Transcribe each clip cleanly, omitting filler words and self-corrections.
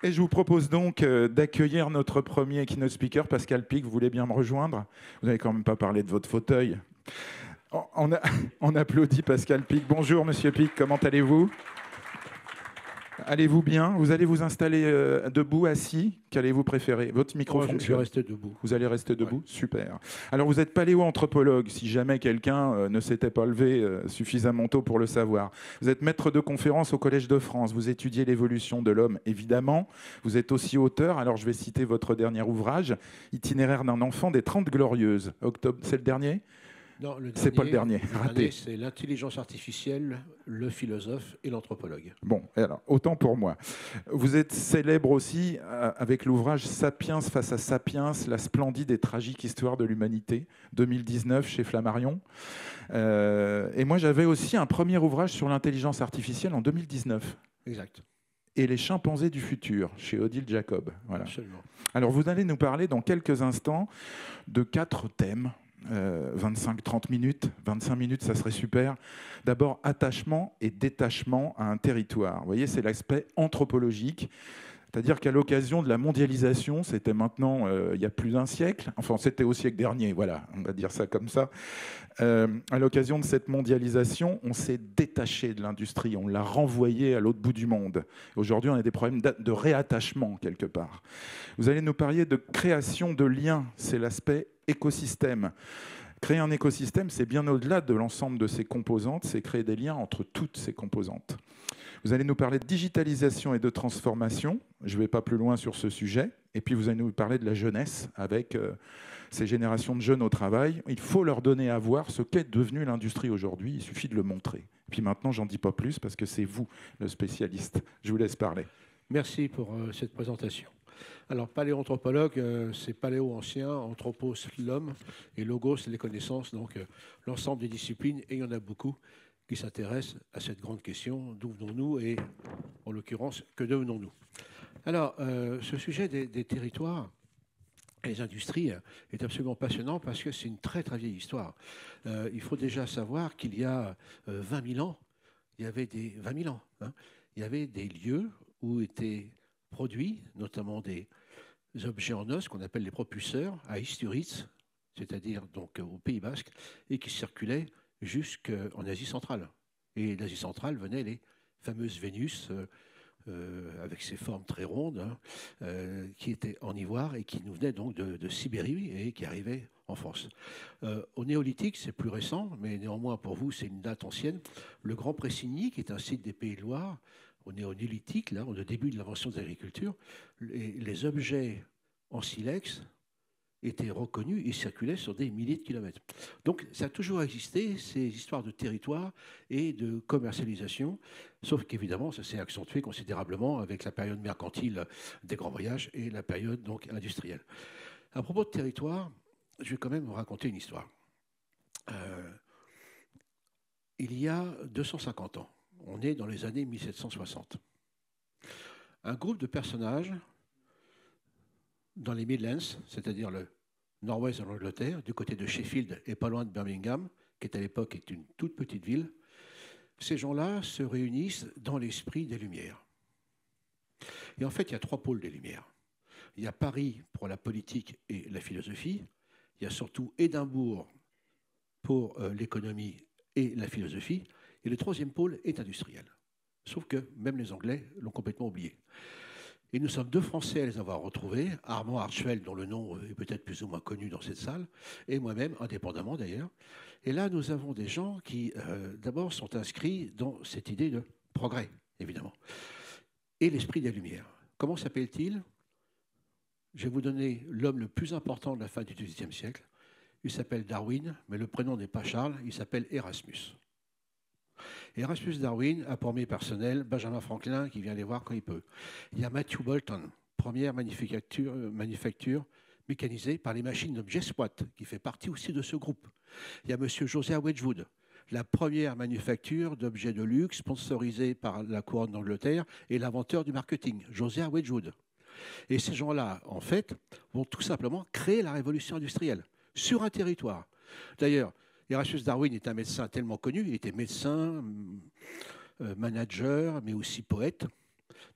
Et je vous propose donc d'accueillir notre premier keynote speaker, Pascal Pic. Vous voulez bien me rejoindre? Vous n'avez quand même pas parlé de votre fauteuil. On applaudit Pascal Pic. Bonjour Monsieur Pic, comment allez-vous? Allez-vous bien? Vous allez vous installer debout, assis? Qu'allez-vous préférer? Votre micro Je vais fonctionne. rester debout. Vous allez rester debout? Ouais. Super. Alors vous êtes paléoanthropologue, si jamais quelqu'un ne s'était pas levé suffisamment tôt pour le savoir. Vous êtes maître de conférence au Collège de France. Vous étudiez l'évolution de l'homme, évidemment. Vous êtes aussi auteur. Alors je vais citer votre dernier ouvrage, Itinéraire d'un enfant des 30 Glorieuses. Octobre, c'est le dernier? Non, C'est pas le dernier, raté. c'est l'intelligence artificielle, le philosophe et l'anthropologue. Bon, alors, autant pour moi. Vous êtes célèbre aussi avec l'ouvrage Sapiens face à Sapiens, la splendide et tragique histoire de l'humanité, 2019 chez Flammarion. Et moi, j'avais aussi un premier ouvrage sur l'intelligence artificielle en 2019. Exact. Et les chimpanzés du futur, chez Odile Jacob. Voilà. Absolument. Alors, vous allez nous parler dans quelques instants de 4 thèmes. 25-30 minutes, 25 minutes, ça serait super. D'abord, attachement et détachement à un territoire. Vous voyez, c'est l'aspect anthropologique. C'est-à-dire qu'à l'occasion de la mondialisation, c'était maintenant il y a plus d'un siècle, enfin c'était au siècle dernier, voilà, on va dire ça comme ça. À l'occasion de cette mondialisation, on s'est détaché de l'industrie, on l'a renvoyé à l'autre bout du monde. Aujourd'hui, on a des problèmes de réattachement quelque part. Vous allez nous parler de création de liens, c'est l'aspect écosystème. Créer un écosystème, c'est bien au-delà de l'ensemble de ses composantes, c'est créer des liens entre toutes ces composantes. Vous allez nous parler de digitalisation et de transformation. Je ne vais pas plus loin sur ce sujet. Et puis vous allez nous parler de la jeunesse avec ces générations de jeunes au travail. Il faut leur donner à voir ce qu'est devenue l'industrie aujourd'hui. Il suffit de le montrer. Et puis maintenant, j'en dis pas plus parce que c'est vous le spécialiste. Je vous laisse parler. Merci pour cette présentation. Alors, paléoanthropologue, c'est paléo ancien, anthropos l'homme, et logos les connaissances, donc l'ensemble des disciplines, et il y en a beaucoup qui s'intéressent à cette grande question, d'où venons-nous et, en l'occurrence, que devenons-nous? Alors, ce sujet des territoires et des industries est absolument passionnant parce que c'est une très très vieille histoire. Il faut déjà savoir qu'il y a 20 000 ans, il y avait des 20 000 ans, hein, il y avait des lieux où étaient produits, notamment des objets en os qu'on appelle les propulseurs, à Isturitz, c'est-à-dire donc au Pays Basque, et qui circulaient jusqu'en Asie centrale. Et d'Asie centrale venaient les fameuses Vénus, avec ses formes très rondes, hein, qui étaient en ivoire et qui nous venaient donc de Sibérie et qui arrivaient en France. Au néolithique, c'est plus récent, mais néanmoins pour vous, c'est une date ancienne. Le Grand Pressigny, qui est un site des Pays de Loire, au néolithique, là, au début de l'invention de l'agriculture, les objets en silex étaient reconnus et circulaient sur des milliers de kilomètres. Donc ça a toujours existé, ces histoires de territoire et de commercialisation, sauf qu'évidemment ça s'est accentué considérablement avec la période mercantile des grands voyages et la période donc industrielle. À propos de territoire, je vais quand même vous raconter une histoire. Il y a 250 ans, on est dans les années 1760, un groupe de personnages dans les Midlands, c'est-à-dire le nord-ouest de l'Angleterre, du côté de Sheffield et pas loin de Birmingham, qui à l'époque est une toute petite ville, ces gens-là se réunissent dans l'esprit des Lumières. Et en fait, il y a 3 pôles des Lumières. Il y a Paris pour la politique et la philosophie, il y a surtout Édimbourg pour l'économie et la philosophie, et le 3e pôle est industriel. Sauf que même les Anglais l'ont complètement oublié. Et nous sommes 2 Français à les avoir retrouvés, Armand Archwell, dont le nom est peut-être plus ou moins connu dans cette salle, et moi-même, indépendamment d'ailleurs. Et là, nous avons des gens qui, d'abord, sont inscrits dans cette idée de progrès, évidemment, et l'esprit des Lumières. Comment s'appelle-t-il? Je vais vous donner l'homme le plus important de la fin du XVIIIe siècle. Il s'appelle Darwin, mais le prénom n'est pas Charles, il s'appelle Erasmus. Erasmus Darwin a pour mes personnels Benjamin Franklin qui vient les voir quand il peut. Il y a Matthew Boulton, première manufacture mécanisée par les machines de Jess Watt, qui fait partie aussi de ce groupe. Il y a M. Josiah Wedgwood, la première manufacture d'objets de luxe sponsorisée par la couronne d'Angleterre et l'inventeur du marketing, Josiah Wedgwood. Et ces gens-là, en fait, vont tout simplement créer la révolution industrielle sur un territoire. D'ailleurs, Erasmus Darwin est un médecin tellement connu, il était médecin, manager, mais aussi poète.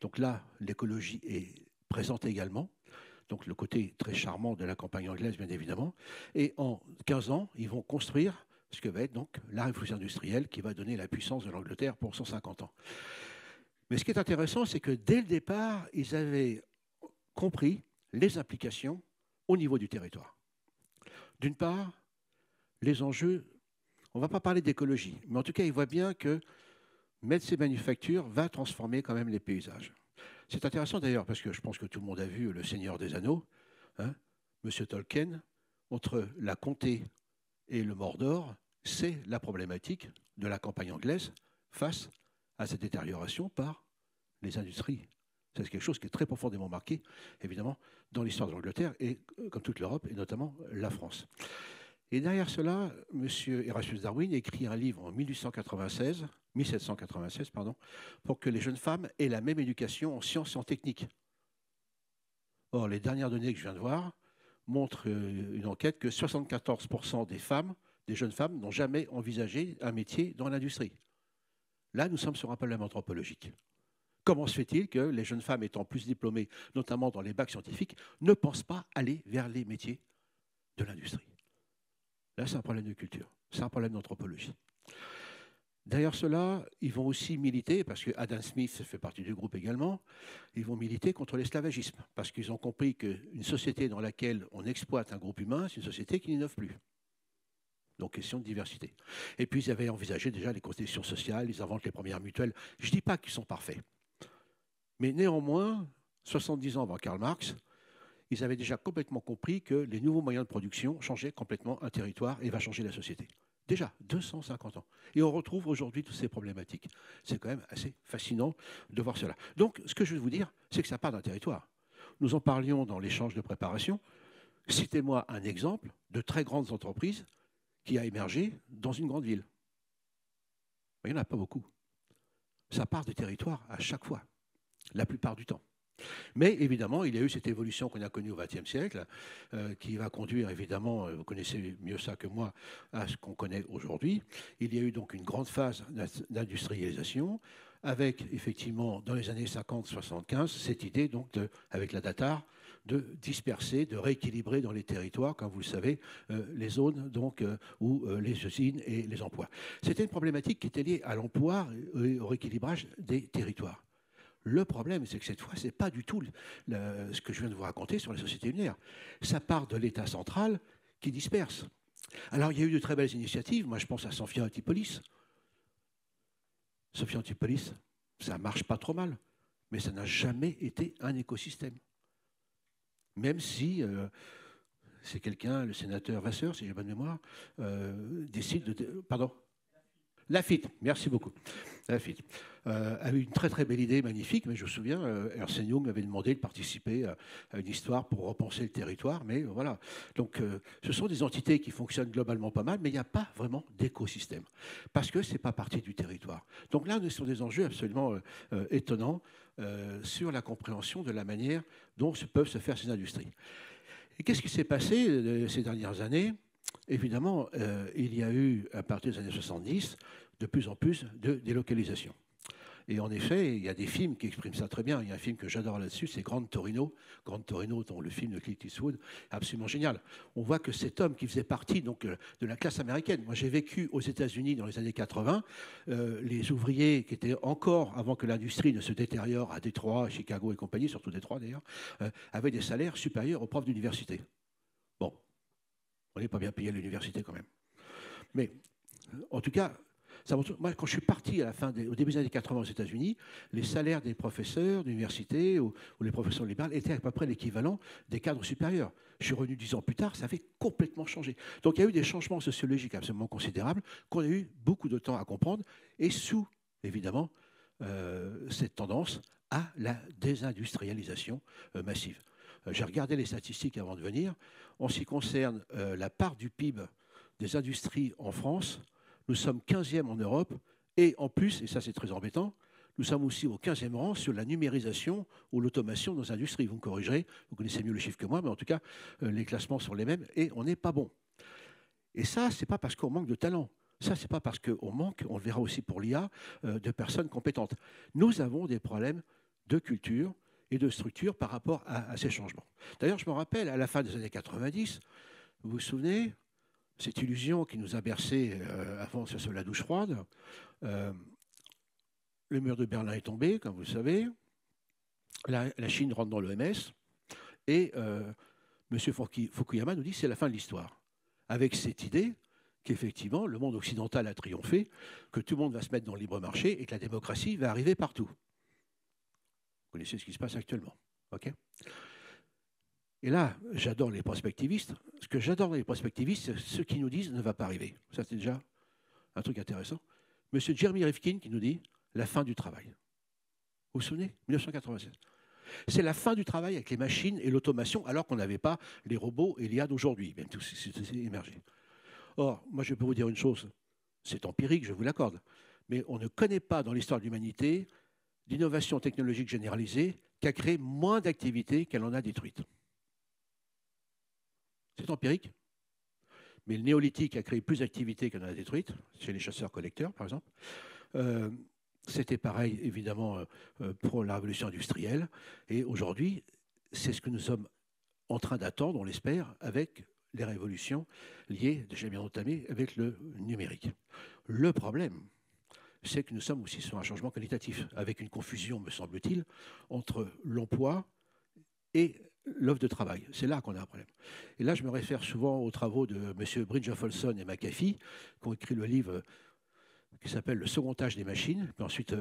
Donc là, l'écologie est présente également. Donc le côté très charmant de la campagne anglaise, bien évidemment. Et en 15 ans, ils vont construire ce que va être donc la révolution industrielle qui va donner la puissance de l'Angleterre pour 150 ans. Mais ce qui est intéressant, c'est que dès le départ, ils avaient compris les implications au niveau du territoire. D'une part, les enjeux, on ne va pas parler d'écologie, mais en tout cas, ils voient bien que mettre ces manufactures va transformer quand même les paysages. C'est intéressant d'ailleurs, parce que je pense que tout le monde a vu Le Seigneur des Anneaux, hein, Monsieur Tolkien, entre la comté et le Mordor, c'est la problématique de la campagne anglaise face à cette détérioration par les industries. C'est quelque chose qui est très profondément marqué, évidemment, dans l'histoire de l'Angleterre, et comme toute l'Europe, et notamment la France. Et derrière cela, M. Erasmus Darwin écrit un livre en 1796, pour que les jeunes femmes aient la même éducation en sciences et en techniques. Or, les dernières données que je viens de voir montrent une enquête que 74% des jeunes femmes, n'ont jamais envisagé un métier dans l'industrie. Là, nous sommes sur un problème anthropologique. Comment se fait-il que les jeunes femmes étant plus diplômées, notamment dans les bacs scientifiques, ne pensent pas aller vers les métiers de l'industrie? Là, c'est un problème de culture, c'est un problème d'anthropologie. Derrière cela, ils vont aussi militer, parce que Adam Smith fait partie du groupe également, ils vont militer contre l'esclavagisme, parce qu'ils ont compris qu'une société dans laquelle on exploite un groupe humain, c'est une société qui n'innove plus. Donc, question de diversité. Et puis, ils avaient envisagé déjà les conditions sociales, ils inventent les premières mutuelles. Je ne dis pas qu'ils sont parfaits. Mais néanmoins, 70 ans avant Karl Marx, ils avaient déjà complètement compris que les nouveaux moyens de production changeaient complètement un territoire et va changer la société. Déjà, 250 ans. Et on retrouve aujourd'hui toutes ces problématiques. C'est quand même assez fascinant de voir cela. Donc, ce que je veux vous dire, c'est que ça part d'un territoire. Nous en parlions dans l'échange de préparation. Citez-moi un exemple de très grandes entreprises qui a émergé dans une grande ville. Il n'y en a pas beaucoup. Ça part des territoires à chaque fois, la plupart du temps. Mais évidemment, il y a eu cette évolution qu'on a connue au XXe siècle, qui va conduire, évidemment, vous connaissez mieux ça que moi, à ce qu'on connaît aujourd'hui. Il y a eu donc une grande phase d'industrialisation, avec effectivement, dans les années 50-75, cette idée, donc, avec la DATAR, de disperser, de rééquilibrer dans les territoires, comme vous le savez, les zones donc, où les usines et les emplois. C'était une problématique qui était liée à l'emploi et au rééquilibrage des territoires. Le problème, c'est que cette fois, ce n'est pas du tout ce que je viens de vous raconter sur les sociétés minières. Ça part de l'État central qui disperse. Alors, il y a eu de très belles initiatives. Moi, je pense à Sofia Antipolis. Sofia Antipolis, ça ne marche pas trop mal, mais ça n'a jamais été un écosystème. Même si c'est quelqu'un, le sénateur Vasseur, si j'ai bonne mémoire, décide de... Pardon ? Lafitte, merci beaucoup. Lafitte a eu une très très belle idée, magnifique, mais je me souviens, Ernst & Young m'avait demandé de participer à une histoire pour repenser le territoire, mais voilà. Donc ce sont des entités qui fonctionnent globalement pas mal, mais il n'y a pas vraiment d'écosystème, parce que ce n'est pas partie du territoire. Donc là, nous sommes des enjeux absolument étonnants sur la compréhension de la manière dont peuvent se faire ces industries. Et qu'est-ce qui s'est passé ces dernières années ? Évidemment, il y a eu, à partir des années 70, de plus en plus de délocalisation. Et en effet, il y a des films qui expriment ça très bien. Il y a un film que j'adore là-dessus, c'est Grande Torino, dont le film de Clint Eastwood, absolument génial. On voit que cet homme qui faisait partie donc, de la classe américaine, moi j'ai vécu aux États-Unis dans les années 80, les ouvriers qui étaient encore, avant que l'industrie ne se détériore à Détroit, Chicago et compagnie, surtout Détroit d'ailleurs, avaient des salaires supérieurs aux profs d'université. Bon, on n'est pas bien payé à l'université quand même. Mais en tout cas, moi, quand je suis parti au début des années 80 aux États-Unis, les salaires des professeurs d'université ou les professeurs libérales étaient à peu près l'équivalent des cadres supérieurs. Je suis revenu 10 ans plus tard, ça avait complètement changé. Donc il y a eu des changements sociologiques absolument considérables qu'on a eu beaucoup de temps à comprendre, et sous, évidemment, cette tendance à la désindustrialisation massive. J'ai regardé les statistiques avant de venir. En ce qui concerne la part du PIB des industries en France, nous sommes 15e en Europe, et en plus, et ça c'est très embêtant, nous sommes aussi au 15e rang sur la numérisation ou l'automation de nos industries. Vous me corrigerez, vous connaissez mieux le chiffre que moi, mais en tout cas, les classements sont les mêmes, et on n'est pas bon. Et ça, ce n'est pas parce qu'on manque de talent. Ça, ce n'est pas parce qu'on manque, on le verra aussi pour l'IA, de personnes compétentes. Nous avons des problèmes de culture et de structure par rapport à ces changements. D'ailleurs, je me rappelle, à la fin des années 90, vous vous souvenez, cette illusion qui nous a bercés avant que ce soit la douche froide, le mur de Berlin est tombé, comme vous le savez, la Chine rentre dans l'OMS, et M. Fukuyama nous dit que c'est la fin de l'histoire, avec cette idée qu'effectivement, le monde occidental a triomphé, que tout le monde va se mettre dans le libre marché et que la démocratie va arriver partout. Vous connaissez ce qui se passe actuellement. Okay, et là, j'adore les prospectivistes. Ce que j'adore dans les prospectivistes, c'est ceux qui nous disent « ne va pas arriver ». Ça, c'est déjà un truc intéressant. Monsieur Jeremy Rifkin qui nous dit « la fin du travail ». Vous vous souvenez 1996. C'est la fin du travail avec les machines et l'automation, alors qu'on n'avait pas les robots et l'IA d'aujourd'hui, même tout c'est émergé. Or, moi, je peux vous dire une chose, c'est empirique, je vous l'accorde, mais on ne connaît pas dans l'histoire de l'humanité d'innovation technologique généralisée qui a créé moins d'activités qu'elle en a détruites. C'est empirique, mais le néolithique a créé plus d'activités qu'elle en a détruites, chez les chasseurs-collecteurs, par exemple. C'était pareil, évidemment, pour la révolution industrielle. Et aujourd'hui, c'est ce que nous sommes en train d'attendre, on l'espère, avec les révolutions liées, déjà bien entamées, avec le numérique. Le problème, c'est que nous sommes aussi sur un changement qualitatif, avec une confusion, me semble-t-il, entre l'emploi et l'offre de travail. C'est là qu'on a un problème. Et là, je me réfère souvent aux travaux de M. Brynjolfsson et McAfee, qui ont écrit le livre qui s'appelle Le second âge des machines, puis ensuite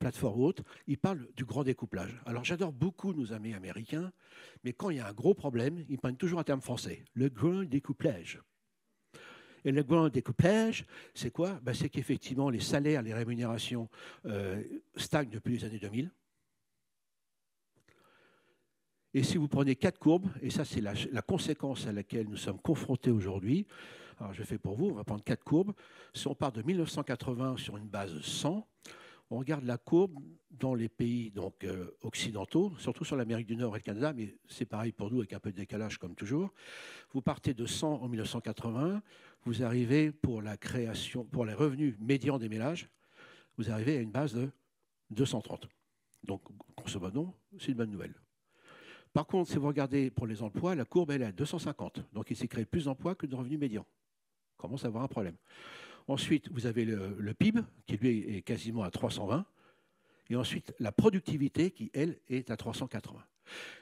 Plateforme haute. Ils parlent du grand découplage. Alors j'adore beaucoup nos amis américains, mais quand il y a un gros problème, ils prennent toujours un terme français, le grand découplage. Et le grand découplage, c'est quoi? C'est qu'effectivement, les salaires, les rémunérations stagnent depuis les années 2000. Et si vous prenez 4 courbes, et ça c'est la conséquence à laquelle nous sommes confrontés aujourd'hui, alors je fais pour vous, on va prendre 4 courbes. Si on part de 1980 sur une base 100, on regarde la courbe dans les pays donc, occidentaux, surtout sur l'Amérique du Nord et le Canada, mais c'est pareil pour nous avec un peu de décalage comme toujours. Vous partez de 100 en 1980, vous arrivez pour la création, pour les revenus médians des ménages, vous arrivez à une base de 230. Donc, grosso modo, c'est une bonne nouvelle. Par contre, si vous regardez pour les emplois, la courbe elle est à 250. Donc il s'est créé plus d'emplois que de revenus médians. On commence à avoir un problème. Ensuite, vous avez le PIB, qui lui est quasiment à 320. Et ensuite, la productivité, qui elle est à 380.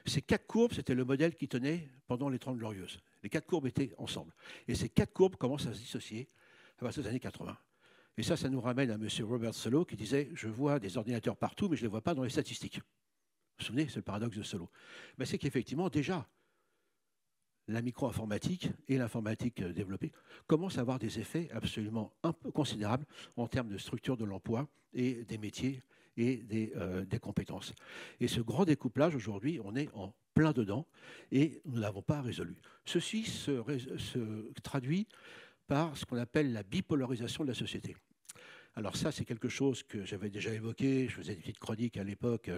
Ces 4 courbes, c'était le modèle qui tenait pendant les 30 Glorieuses. Les 4 courbes étaient ensemble. Et ces 4 courbes commencent à se dissocier à partir des années 80. Et ça nous ramène à M. Robert Solow qui disait « Je vois des ordinateurs partout, mais je ne les vois pas dans les statistiques ». Vous vous souvenez, c'est le paradoxe de Solow. Mais c'est qu'effectivement, déjà, la micro-informatique et l'informatique développée commencent à avoir des effets absolument un peu considérables en termes de structure de l'emploi et des métiers et des compétences. Et ce grand découplage, aujourd'hui, on est en plein dedans et nous ne l'avons pas résolu. Ceci se traduit par ce qu'on appelle la bipolarisation de la société. Alors ça, c'est quelque chose que j'avais déjà évoqué, je faisais des petites chroniques à l'époque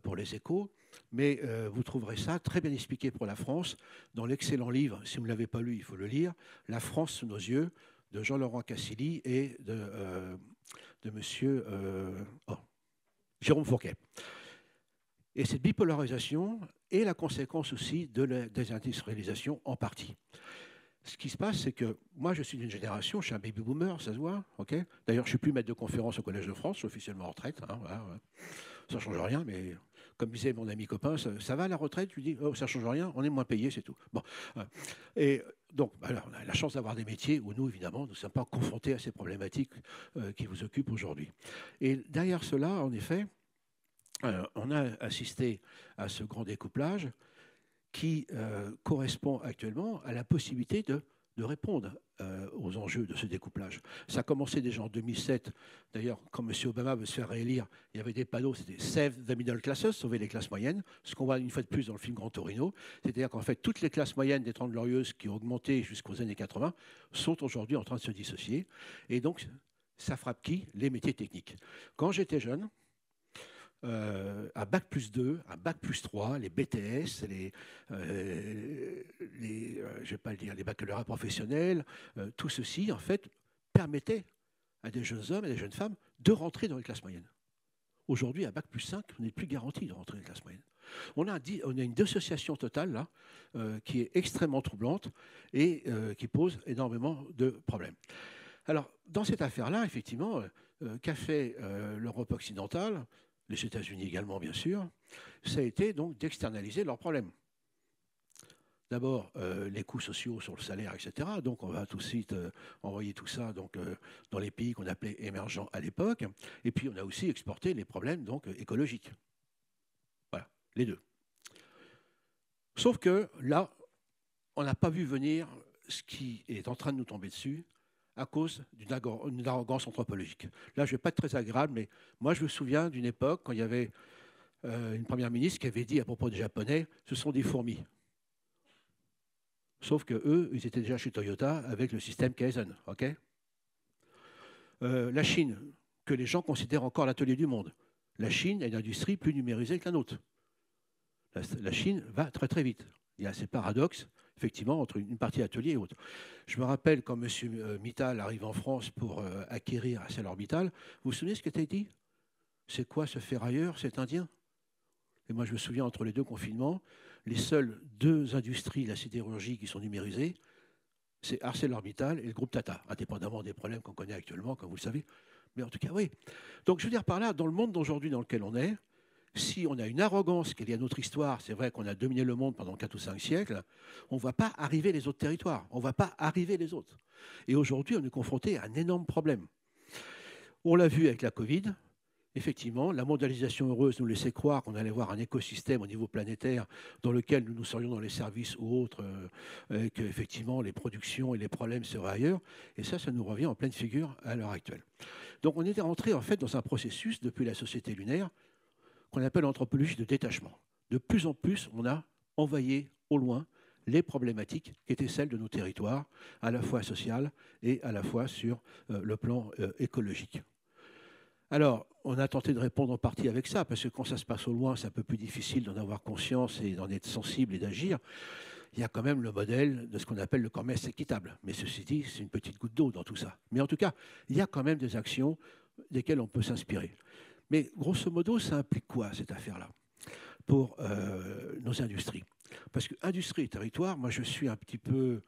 pour les Échos, mais vous trouverez ça très bien expliqué pour la France dans l'excellent livre, si vous ne l'avez pas lu, il faut le lire, « La France sous nos yeux » de Jean-Laurent Cassilly et de monsieur Jérôme Fourquet. Et cette bipolarisation est la conséquence aussi de la désindustrialisation en partie. Ce qui se passe, c'est que moi, je suis d'une génération, je suis un baby boomer, ça se voit. Okay, d'ailleurs, je ne suis plus maître de conférence au Collège de France, je suis officiellement en retraite. Hein, voilà, ouais. Ça ne change rien, mais comme disait mon ami copain, ça va à la retraite? Je lui dis, oh, ça ne change rien, on est moins payé, c'est tout. Bon, et donc, alors, on a la chance d'avoir des métiers où nous, évidemment, nous ne sommes pas confrontés à ces problématiques qui vous occupent aujourd'hui. Et derrière cela, en effet, on a assisté à ce grand découplage qui correspond actuellement à la possibilité de répondre aux enjeux de ce découplage. Ça a commencé déjà en 2007. D'ailleurs, quand M. Obama veut se faire réélire, il y avait des panneaux, c'était « Save the middle classes », sauver les classes moyennes, ce qu'on voit une fois de plus dans le film Grand Torino. C'est-à-dire qu'en fait, toutes les classes moyennes des 30 Glorieuses qui ont augmenté jusqu'aux années 80 sont aujourd'hui en train de se dissocier. Et donc, ça frappe qui? Les métiers techniques. Quand j'étais jeune, à Bac plus 2, à Bac plus 3, les BTS, je vais pas le dire, les baccalauréats professionnels, tout ceci, en fait, permettait à des jeunes hommes et des jeunes femmes de rentrer dans les classes moyennes. Aujourd'hui, à Bac+5, on n'est plus garanti de rentrer dans les classes moyennes. On a une dissociation totale là, qui est extrêmement troublante et qui pose énormément de problèmes. Alors, dans cette affaire-là, effectivement, qu'a fait l'Europe occidentale, les États-Unis également, bien sûr, ça a été donc d'externaliser leurs problèmes. D'abord, les coûts sociaux sur le salaire, etc. Donc, on va tout de suite envoyer tout ça donc, dans les pays qu'on appelait émergents à l'époque. Et puis, on a aussi exporté les problèmes donc, écologiques. Voilà, les deux. Sauf que là, on n'a pas vu venir ce qui est en train de nous tomber dessus à cause d'une arrogance anthropologique. Là, je ne vais pas être très agréable, mais moi, je me souviens d'une époque quand il y avait une première ministre qui avait dit à propos des Japonais, ce sont des fourmis. Sauf qu'eux, ils étaient déjà chez Toyota avec le système Kaizen. Okay, la Chine, que les gens considèrent encore l'atelier du monde. La Chine a une industrie plus numérisée que la nôtre. La Chine va très très vite. Il y a ces paradoxes, effectivement, entre une partie atelier et autre. Je me rappelle quand M. Mittal arrive en France pour acquérir ArcelorMittal, vous vous souvenez ce qui a été dit? C'est quoi ce ferrailleur, cet Indien? Et moi, je me souviens, entre les deux confinements, les seules deux industries de la sidérurgie qui sont numérisées, c'est ArcelorMittal et le groupe Tata, indépendamment des problèmes qu'on connaît actuellement, comme vous le savez. Mais en tout cas, oui. Donc, je veux dire par là, dans le monde d'aujourd'hui dans lequel on est, si on a une arrogance qui est liée à notre histoire, c'est vrai qu'on a dominé le monde pendant 4 ou 5 siècles, on ne voit pas arriver les autres territoires, on ne voit pas arriver les autres. Et aujourd'hui, on est confronté à un énorme problème. On l'a vu avec la Covid. Effectivement, la mondialisation heureuse nous laissait croire qu'on allait voir un écosystème au niveau planétaire dans lequel nous serions dans les services ou autres, et qu'effectivement les productions et les problèmes seraient ailleurs. Et ça nous revient en pleine figure à l'heure actuelle. Donc on était rentré en fait dans un processus depuis la société lunaire qu'on appelle l'anthropologie de détachement. De plus en plus, on a envoyé au loin les problématiques qui étaient celles de nos territoires, à la fois sociales et à la fois sur le plan écologique. Alors, on a tenté de répondre en partie avec ça, parce que quand ça se passe au loin, c'est un peu plus difficile d'en avoir conscience et d'en être sensible et d'agir. Il y a quand même le modèle de ce qu'on appelle le commerce équitable. Mais ceci dit, c'est une petite goutte d'eau dans tout ça. Mais en tout cas, il y a quand même des actions desquelles on peut s'inspirer. Mais grosso modo, ça implique quoi, cette affaire-là, pour nos industries? Parce que industrie et territoire, moi je suis un petit peu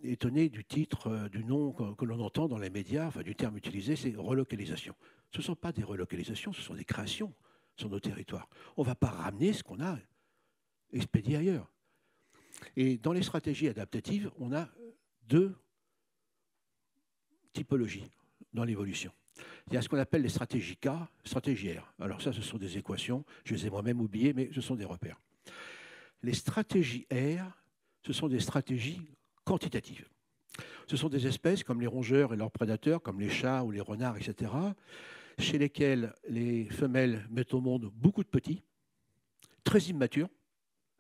étonné du titre, du nom que l'on entend dans les médias, enfin du terme utilisé, c'est relocalisation. Ce ne sont pas des relocalisations, ce sont des créations sur nos territoires. On ne va pas ramener ce qu'on a expédié ailleurs. Et dans les stratégies adaptatives, on a 2 typologies dans l'évolution. Il y a ce qu'on appelle les stratégies K, stratégies R. Alors ça, ce sont des équations, je les ai moi-même oubliées, mais ce sont des repères. Les stratégies R, ce sont des stratégies quantitatives. Ce sont des espèces comme les rongeurs et leurs prédateurs, comme les chats ou les renards, etc., chez lesquels les femelles mettent au monde beaucoup de petits, très immatures.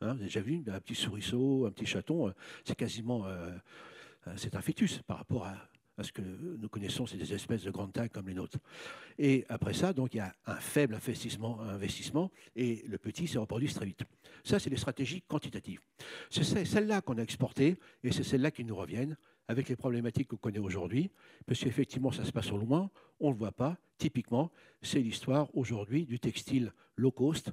Hein, vous avez déjà vu un petit souriceau, un petit chaton, c'est quasiment c'est un fœtus par rapport à ce que nous connaissons, c'est des espèces de grande taille comme les nôtres. Et après ça, donc, il y a un faible investissement et le petit se reproduit très vite. Ça, c'est les stratégies quantitatives. C'est celles-là qu'on a exportées et c'est celles-là qui nous reviennent avec les problématiques qu'on connaît aujourd'hui, parce qu'effectivement, ça se passe au loin, on ne le voit pas. Typiquement, c'est l'histoire aujourd'hui du textile low cost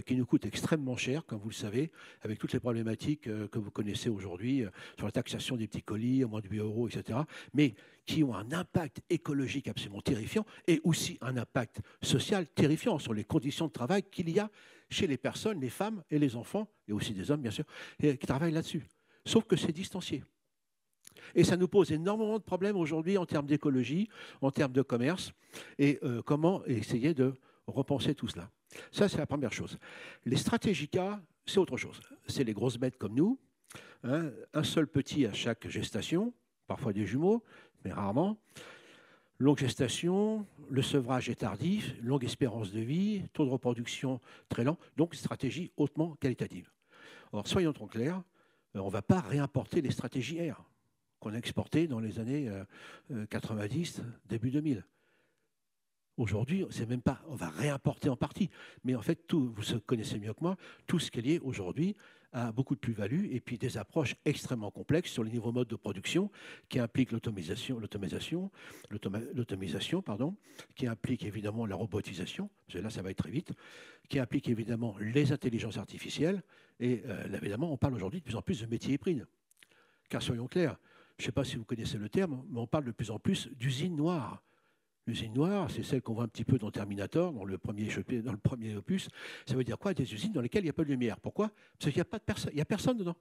qui nous coûte extrêmement cher, comme vous le savez, avec toutes les problématiques que vous connaissez aujourd'hui sur la taxation des petits colis, à moins de 8 €, etc., mais qui ont un impact écologique absolument terrifiant et aussi un impact social terrifiant sur les conditions de travail qu'il y a chez les personnes, les femmes et les enfants, et aussi des hommes, bien sûr, qui travaillent là-dessus. Sauf que c'est distancié. Et ça nous pose énormément de problèmes aujourd'hui en termes d'écologie, en termes de commerce, et comment essayer de repenser tout cela. Ça, c'est la première chose. Les stratégies K, c'est autre chose. C'est les grosses bêtes comme nous, hein, un seul petit à chaque gestation, parfois des jumeaux, mais rarement. Longue gestation, le sevrage est tardif, longue espérance de vie, taux de reproduction très lent, donc stratégie hautement qualitative. Or, soyons trop clairs, on ne va pas réimporter les stratégies R qu'on a exportées dans les années 90, début 2000. Aujourd'hui, c'est même pas, on va réimporter en partie, mais en fait, vous connaissez mieux que moi, tout ce qui est lié aujourd'hui a beaucoup de plus-values et puis des approches extrêmement complexes sur les nouveaux modes de production qui impliquent l'automatisation, pardon, qui implique évidemment la robotisation, parce que là ça va être très vite, qui implique évidemment les intelligences artificielles et évidemment on parle aujourd'hui de plus en plus de métiers hybrides. Car soyons clairs, je ne sais pas si vous connaissez le terme, mais on parle de plus en plus d'usines noires. L'usine noire, c'est celle qu'on voit un petit peu dans Terminator, dans le premier opus. Ça veut dire quoi? Des usines dans lesquelles il n'y a pas de lumière. Pourquoi? Parce qu'il n'y a pas de personne, il y a personne dedans.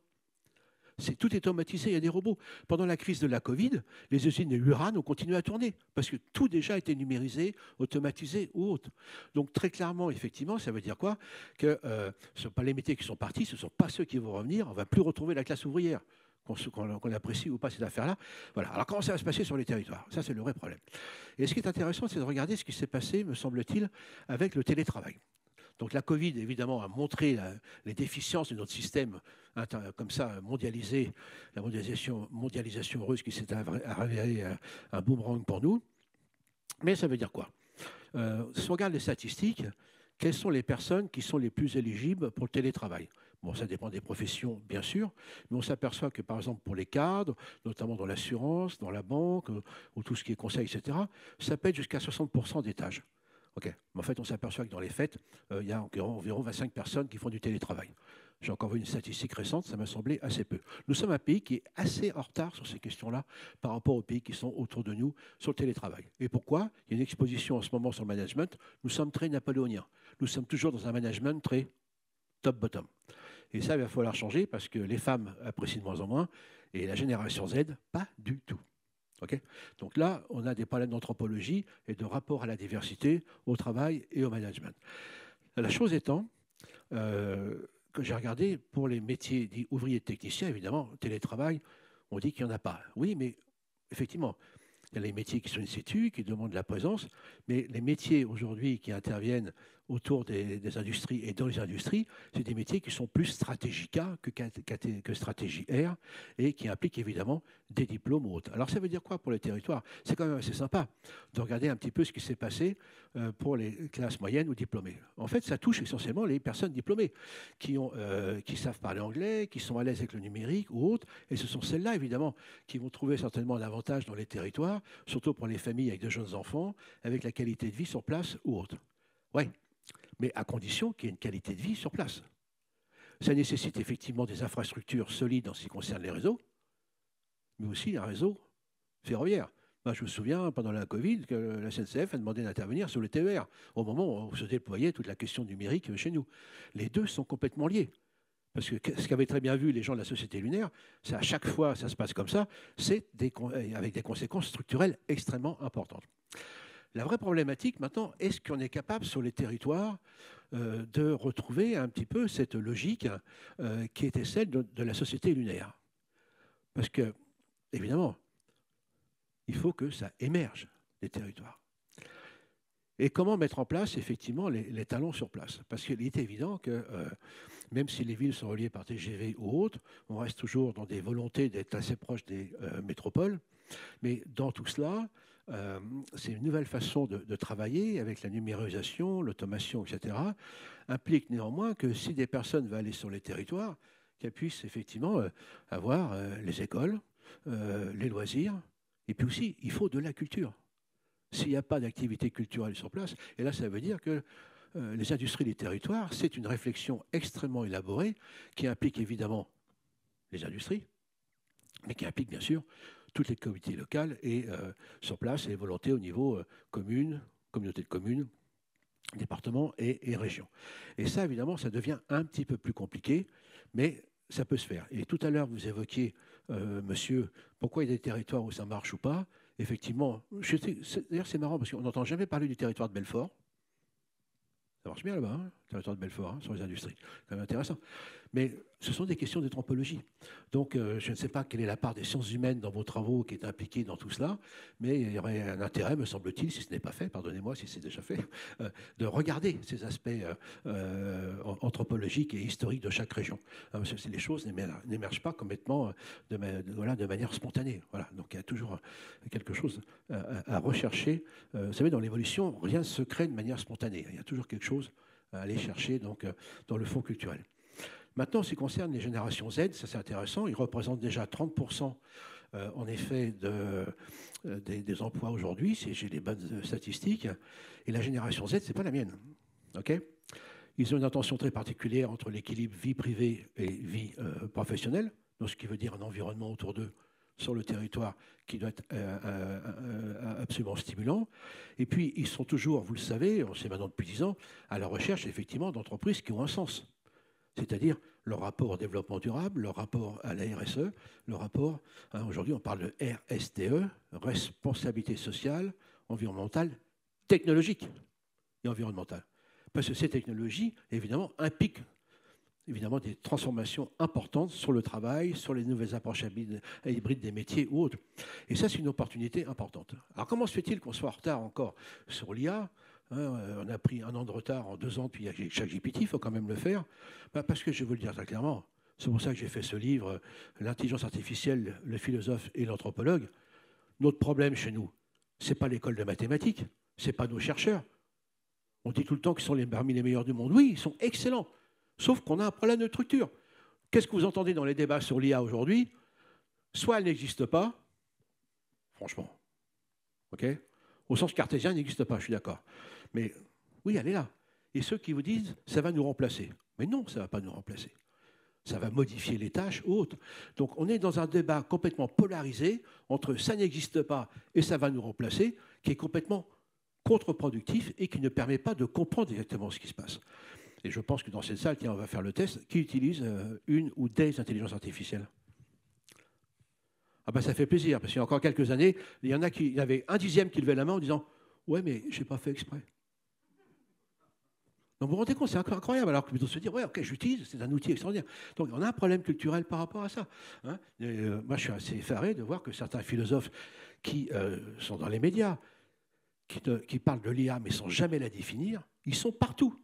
Tout est automatisé, il y a des robots. Pendant la crise de la Covid, les usines de Wuhan ont continué à tourner, parce que tout déjà était numérisé, automatisé ou autre. Donc très clairement, effectivement, ça veut dire quoi? Que ce ne sont pas les métiers qui sont partis, ce ne sont pas ceux qui vont revenir, on ne va plus retrouver la classe ouvrière. Qu'on apprécie ou pas cette affaire-là. Voilà. Alors comment ça va se passer sur les territoires? Ça, c'est le vrai problème. Et ce qui est intéressant, c'est de regarder ce qui s'est passé, me semble-t-il, avec le télétravail. Donc la Covid, évidemment, a montré les déficiences de notre système comme ça mondialisé, la mondialisation heureuse qui s'est révélée un boomerang pour nous. Mais ça veut dire quoi? Si on regarde les statistiques, quelles sont les personnes qui sont les plus éligibles pour le télétravail? Bon, ça dépend des professions, bien sûr, mais on s'aperçoit que, par exemple, pour les cadres, notamment dans l'assurance, dans la banque, ou tout ce qui est conseil, etc., ça peut être jusqu'à 60% des tâches. Okay. Mais en fait, on s'aperçoit que dans les faits, il y a environ 25 personnes qui font du télétravail. J'ai encore vu une statistique récente, ça m'a semblé assez peu. Nous sommes un pays qui est assez en retard sur ces questions-là par rapport aux pays qui sont autour de nous sur le télétravail. Et pourquoi? Il y a une exposition en ce moment sur le management. Nous sommes très napoléoniens. Nous sommes toujours dans un management très top-bottom. Et ça, il va falloir changer parce que les femmes apprécient de moins en moins et la génération Z, pas du tout. Okay. Donc là, on a des problèmes d'anthropologie et de rapport à la diversité, au travail et au management. La chose étant, que j'ai regardé pour les métiers dits ouvriers techniciens, évidemment, télétravail, on dit qu'il n'y en a pas. Oui, mais effectivement, il y a les métiers qui sont in situ, qui demandent de la présence, mais les métiers aujourd'hui qui interviennent autour des industries et dans les industries, c'est des métiers qui sont plus stratégiques que stratégie R et qui impliquent évidemment des diplômes ou autres. Alors ça veut dire quoi pour les territoires? C'est quand même assez sympa de regarder un petit peu ce qui s'est passé pour les classes moyennes ou diplômées. En fait, ça touche essentiellement les personnes diplômées qui savent parler anglais, qui sont à l'aise avec le numérique ou autres, et ce sont celles-là évidemment qui vont trouver certainement un avantage dans les territoires, surtout pour les familles avec de jeunes enfants, avec la qualité de vie sur place ou autre. Oui, mais à condition qu'il y ait une qualité de vie sur place. Ça nécessite effectivement des infrastructures solides en ce qui concerne les réseaux, mais aussi un réseau ferroviaire. Moi, je me souviens, pendant la Covid, que la SNCF a demandé d'intervenir sur le TER, au moment où se déployait toute la question numérique chez nous. Les deux sont complètement liés. Parce que ce qu'avaient très bien vu les gens de la Société lunaire, c'est à chaque fois ça se passe comme ça, c'est avec des conséquences structurelles extrêmement importantes. La vraie problématique maintenant, est-ce qu'on est capable sur les territoires de retrouver un petit peu cette logique qui était celle de la Société lunaire? Parce que, évidemment, il faut que ça émerge des territoires. Et comment mettre en place effectivement les talents sur place? Parce qu'il est évident que même si les villes sont reliées par TGV ou autres, on reste toujours dans des volontés d'être assez proche des métropoles. Mais dans tout cela, c'est une nouvelle façon de travailler avec la numérisation, l'automation, etc. Implique néanmoins que si des personnes veulent aller sur les territoires, qu'elles puissent effectivement avoir les écoles, les loisirs, et puis aussi, il faut de la culture. S'il n'y a pas d'activité culturelle sur place, et là, ça veut dire que les industries des territoires, c'est une réflexion extrêmement élaborée qui implique évidemment les industries, mais qui implique bien sûr toutes les communautés locales et sur place, et les volontés au niveau commune, communauté de communes, départements et régions. Et ça, évidemment, ça devient un petit peu plus compliqué, mais ça peut se faire. Et tout à l'heure, vous évoquiez, monsieur, pourquoi il y a des territoires où ça marche ou pas. Effectivement, d'ailleurs, c'est marrant parce qu'on n'entend jamais parler du territoire de Belfort. Ça marche bien là-bas, le territoire de Belfort, sur les industries. C'est quand même intéressant. Mais ce sont des questions d'anthropologie. Donc, je ne sais pas quelle est la part des sciences humaines dans vos travaux qui est impliquée dans tout cela, mais il y aurait un intérêt, me semble-t-il, si ce n'est pas fait, pardonnez-moi si c'est déjà fait, de regarder ces aspects anthropologiques et historiques de chaque région. Les choses n'émergent pas complètement de manière spontanée. Voilà. Donc, il y a toujours quelque chose à rechercher. Vous savez, dans l'évolution, rien ne se crée de manière spontanée. Il y a toujours quelque chose à aller chercher donc, dans le fond culturel. Maintenant, en ce qui concerne les générations Z, ça c'est intéressant, ils représentent déjà 30% en effet des emplois aujourd'hui, si j'ai les bonnes statistiques. Et la génération Z, ce n'est pas la mienne. Okay, ils ont une attention très particulière entre l'équilibre vie privée et vie professionnelle, donc ce qui veut dire un environnement autour d'eux sur le territoire qui doit être absolument stimulant. Et puis, ils sont toujours, vous le savez, on sait maintenant depuis 10 ans, à la recherche effectivement d'entreprises qui ont un sens. C'est-à-dire leur rapport au développement durable, leur rapport à la RSE, le rapport, aujourd'hui on parle de RSTE, responsabilité sociale, environnementale, technologique et environnementale. Parce que ces technologies, évidemment, impliquent évidemment des transformations importantes sur le travail, sur les nouvelles approches hybrides des métiers ou autres. Et ça, c'est une opportunité importante. Alors comment se fait-il qu'on soit en retard encore sur l'IA ? On a pris 1 an de retard en 2 ans depuis ChatGPT, il faut quand même le faire. Parce que je vais vous le dire très clairement, c'est pour ça que j'ai fait ce livre, L'intelligence artificielle, le philosophe et l'anthropologue. Notre problème chez nous, ce n'est pas l'école de mathématiques, ce n'est pas nos chercheurs. On dit tout le temps qu'ils sont parmi les meilleurs du monde. Oui, ils sont excellents. Sauf qu'on a un problème de structure. Qu'est-ce que vous entendez dans les débats sur l'IA aujourd'hui? Soit elle n'existe pas, franchement, ok, au sens cartésien, elle n'existe pas, je suis d'accord. Mais oui, elle est là. Et ceux qui vous disent, ça va nous remplacer. Mais non, ça ne va pas nous remplacer. Ça va modifier les tâches ou autres. Donc on est dans un débat complètement polarisé entre ça n'existe pas et ça va nous remplacer, qui est complètement contre-productif et qui ne permet pas de comprendre exactement ce qui se passe. Et je pense que dans cette salle, tiens, on va faire le test, qui utilise une ou des intelligences artificielles? Ah ben ça fait plaisir, parce qu'il y a encore quelques années, il y en avait 1/10 qui levait la main en disant « Ouais, mais je n'ai pas fait exprès ». Donc vous vous rendez compte, c'est incroyable, alors que plutôt se dire « Ouais, ok, j'utilise, c'est un outil extraordinaire ». Donc on a un problème culturel par rapport à ça. Hein. Moi, je suis assez effaré de voir que certains philosophes qui sont dans les médias, qui parlent de l'IA mais sans jamais la définir, ils sont partout.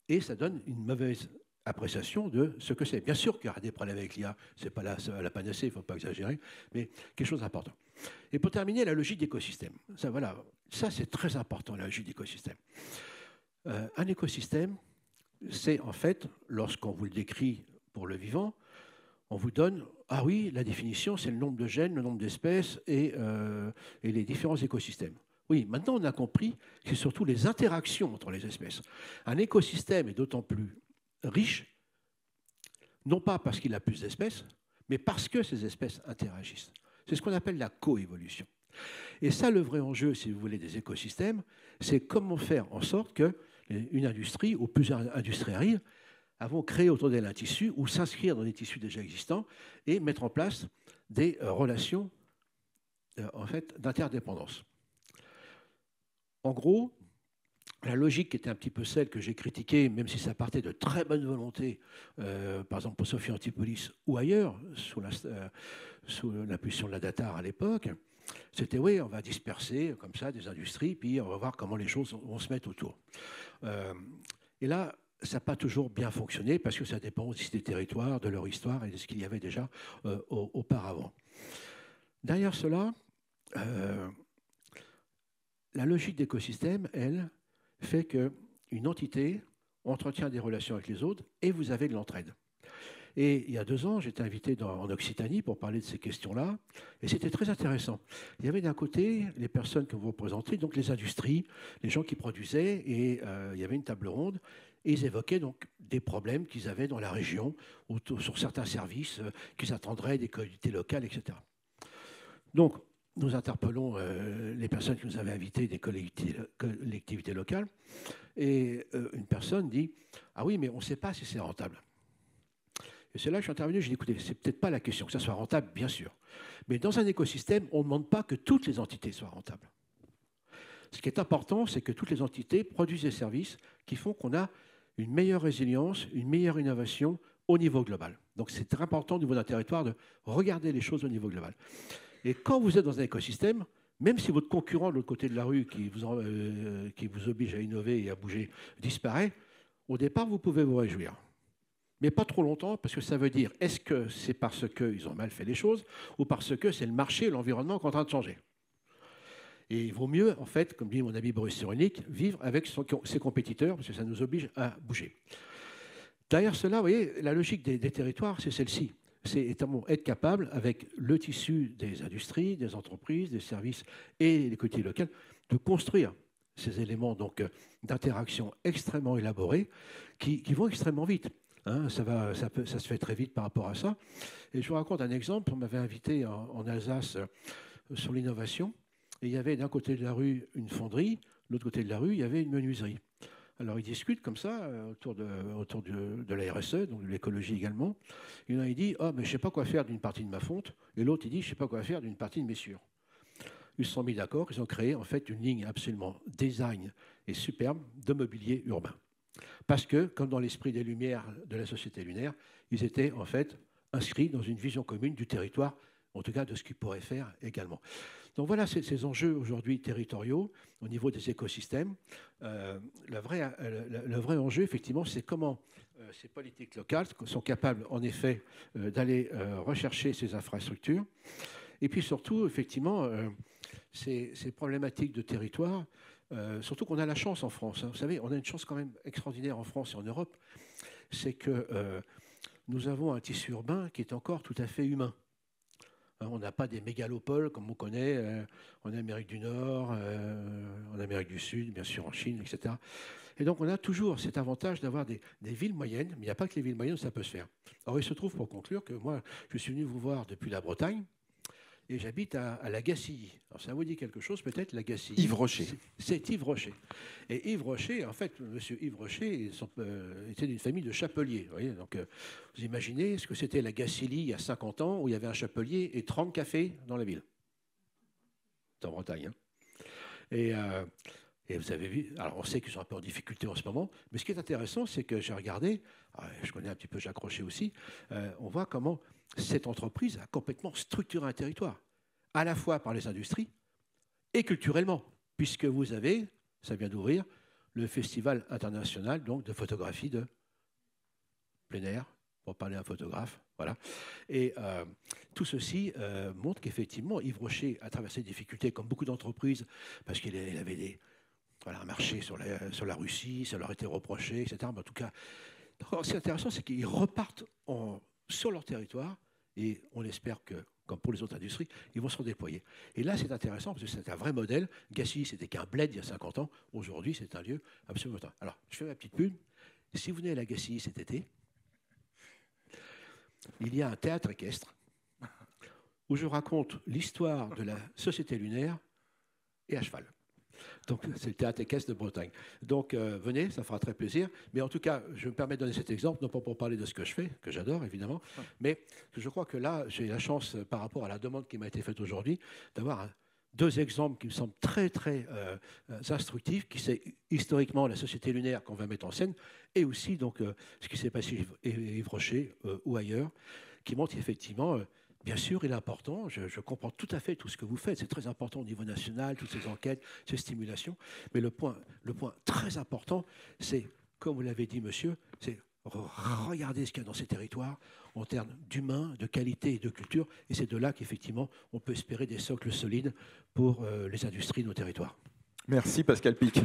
Et ça donne une mauvaise appréciation de ce que c'est. Bien sûr qu'il y aura des problèmes avec l'IA, ce n'est pas la panacée, il ne faut pas exagérer, mais quelque chose d'important. Et pour terminer, la logique d'écosystème. Ça, voilà, ça c'est très important, la logique d'écosystème. Un écosystème, c'est en fait, lorsqu'on vous le décrit pour le vivant, on vous donne, ah oui, la définition, c'est le nombre de gènes, le nombre d'espèces et les différents écosystèmes. Oui, maintenant on a compris que c'est surtout les interactions entre les espèces. Un écosystème est d'autant plus riche, non pas parce qu'il a plus d'espèces, mais parce que ces espèces interagissent. C'est ce qu'on appelle la coévolution. Et ça, le vrai enjeu, si vous voulez, des écosystèmes, c'est comment faire en sorte qu'une industrie ou plusieurs industries arrivent, vont créer autour d'elle un tissu ou s'inscrire dans des tissus déjà existants et mettre en place des relations en fait, d'interdépendance. En gros, la logique qui était un petit peu celle que j'ai critiquée, même si ça partait de très bonne volonté, par exemple pour Sophie Antipolis ou ailleurs, sous l'impulsion de la Datar à l'époque, c'était oui, on va disperser comme ça des industries, puis on va voir comment les choses vont se mettre autour. Et là, ça n'a pas toujours bien fonctionné parce que ça dépend aussi des territoires, de leur histoire et de ce qu'il y avait déjà auparavant. Derrière cela, la logique d'écosystème, elle, fait qu'une entité entretient des relations avec les autres et vous avez de l'entraide. Et il y a 2 ans, j'étais invité en Occitanie pour parler de ces questions-là, et c'était très intéressant. Il y avait d'un côté les personnes que vous représentez, donc les industries, les gens qui produisaient, et il y avait une table ronde, et ils évoquaient donc des problèmes qu'ils avaient dans la région, sur certains services qu'ils attendraient, des collectivités locales, etc. Donc, nous interpellons les personnes qui nous avaient invités des collectivités locales, et une personne dit « Ah oui, mais on ne sait pas si c'est rentable ». Et c'est là que je suis intervenu, j'ai dit, écoutez, c'est peut-être pas la question, que ça soit rentable, bien sûr. Mais dans un écosystème, on ne demande pas que toutes les entités soient rentables. Ce qui est important, c'est que toutes les entités produisent des services qui font qu'on a une meilleure résilience, une meilleure innovation au niveau global. Donc c'est très important au niveau d'un territoire de regarder les choses au niveau global. Et quand vous êtes dans un écosystème, même si votre concurrent de l'autre côté de la rue qui vous oblige à innover et à bouger disparaît, au départ, vous pouvez vous réjouir. Mais pas trop longtemps, parce que ça veut dire, est-ce que c'est parce qu'ils ont mal fait les choses ou parce que c'est le marché et l'environnement qui sont en train de changer? Et il vaut mieux, en fait, comme dit mon ami Boris Cyrulnik, vivre avec ses compétiteurs, parce que ça nous oblige à bouger. Derrière cela, vous voyez, la logique des territoires, c'est celle-ci. C'est être capable, avec le tissu des industries, des entreprises, des services et les collectivités locales, de construire ces éléments d'interaction extrêmement élaborés qui vont extrêmement vite. Hein, ça se fait très vite par rapport à ça. Et je vous raconte un exemple. On m'avait invité en Alsace sur l'innovation. Et il y avait d'un côté de la rue une fonderie, de l'autre côté de la rue, il y avait une menuiserie. Alors ils discutent comme ça autour de la RSE, donc de l'écologie également. Il y en a, il dit « Ah, mais je ne sais pas quoi faire d'une partie de ma fonte ». Et l'autre, il dit « Je ne sais pas quoi faire d'une partie de mes sûres ». Ils se sont mis d'accord, ils ont créé en fait une ligne absolument design et superbe de mobilier urbain. Parce que, comme dans l'esprit des Lumières de la Société lunaire, ils étaient en fait inscrits dans une vision commune du territoire, en tout cas de ce qu'ils pourraient faire également. Donc voilà ces enjeux aujourd'hui territoriaux au niveau des écosystèmes. Le vrai enjeu, effectivement, c'est comment ces politiques locales sont capables, en effet, d'aller rechercher ces infrastructures. Et puis surtout, effectivement, ces problématiques de territoire, surtout qu'on a la chance en France. Hein, vous savez, on a une chance quand même extraordinaire en France et en Europe, c'est que nous avons un tissu urbain qui est encore tout à fait humain. On n'a pas des mégalopoles comme on connaît en Amérique du Nord, en Amérique du Sud, bien sûr en Chine, etc. Et donc on a toujours cet avantage d'avoir des villes moyennes, mais il n'y a pas que les villes moyennes où ça peut se faire. Alors il se trouve, pour conclure, que moi je suis venu vous voir depuis la Bretagne, et j'habite à la Gacilly. Alors ça vous dit quelque chose peut-être, la Gacilly? Yves Rocher. C'est Yves Rocher. Et Yves Rocher, en fait, monsieur Yves Rocher était d'une famille de chapeliers. Vous voyez, donc, vous imaginez ce que c'était la Gacilly il y a 50 ans, où il y avait un chapelier et 30 cafés dans la ville. C'est en Bretagne. Hein. Et vous avez vu, alors on sait qu'ils sont un peu en difficulté en ce moment, mais ce qui est intéressant, c'est que j'ai regardé, je connais un petit peu Jacques Rocher aussi, on voit comment cette entreprise a complètement structuré un territoire, à la fois par les industries et culturellement, puisque vous avez, ça vient d'ouvrir, le Festival international donc, de photographie de plein air, pour parler à un photographe. Voilà. Et tout ceci montre qu'effectivement, Yves Rocher a traversé des difficultés, comme beaucoup d'entreprises, parce qu'il avait un marché sur la Russie, ça leur a été reproché, etc. Mais en tout cas, ce qui est intéressant, c'est qu'ils repartent sur leur territoire, et on espère que, comme pour les autres industries, ils vont se redéployer. Et là, c'est intéressant, parce que c'est un vrai modèle. Gacilly, c'était qu'un bled il y a 50 ans. Aujourd'hui, c'est un lieu absolument... Alors, je fais ma petite pub. Si vous venez à la Gacilly cet été, il y a un théâtre équestre où je raconte l'histoire de la Société lunaire et à cheval. Donc, c'est le théâtre équestre de Bretagne. Donc, venez, ça fera très plaisir. Mais en tout cas, je me permets de donner cet exemple, non pas pour parler de ce que je fais, que j'adore évidemment, mais je crois que là, j'ai la chance, par rapport à la demande qui m'a été faite aujourd'hui, d'avoir deux exemples qui me semblent très, très instructifs, qui c'est historiquement la Société lunaire qu'on va mettre en scène, et aussi donc, ce qui s'est passé à Yves Rocher ou ailleurs, qui montre effectivement... Bien sûr, il est important, je comprends tout à fait tout ce que vous faites, c'est très important au niveau national, toutes ces enquêtes, ces stimulations, mais le point très important, c'est, comme vous l'avez dit monsieur, c'est regarder ce qu'il y a dans ces territoires en termes d'humain, de qualité et de culture, et c'est de là qu'effectivement on peut espérer des socles solides pour les industries de nos territoires. Merci Pascal Pic.